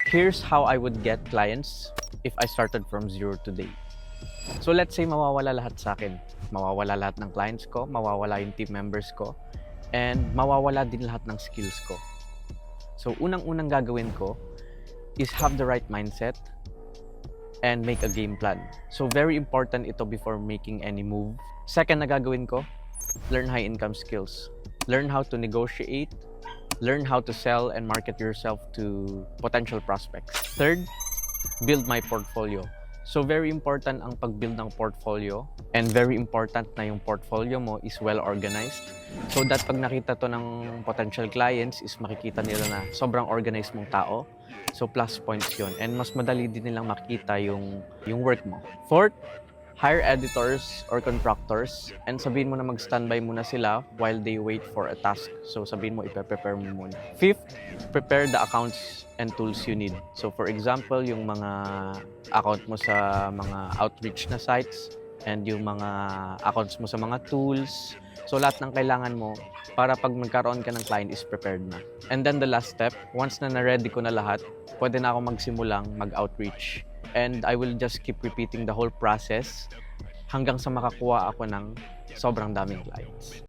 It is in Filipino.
Here's how I would get clients if I started from zero today. So let's say mawawala lahat sa akin. Mawawala lahat ng clients ko, mawawala yung team members ko, and mawawala din lahat ng skills ko. So unang-unang gagawin ko is have the right mindset and make a game plan. So very important ito before making any move. Second na gagawin ko, learn high income skills. Learn how to negotiate, learn how to sell and market yourself to potential prospects. Third, build my portfolio. So very important ang pag-build ng portfolio, and very important na yung portfolio mo is well organized, so that pag nakita to ng potential clients is makikita nila na sobrang organized mong tao. So plus points yun, and mas madali din nilang makita yung work mo. Fourth, hire editors or contractors and sabihin mo na mag-standby muna sila while they wait for a task. So sabihin mo, ipe-prepare mo muna. Fifth, prepare the accounts and tools you need. So for example, yung mga account mo sa mga outreach na sites and yung mga accounts mo sa mga tools. So lahat ng kailangan mo para pag magkaroon ka ng client is prepared na. And then the last step, once na na-ready ko na lahat, pwede na ako magsimulang mag-outreach. And I will just keep repeating the whole process hanggang sa makakuha ako ng sobrang daming clients.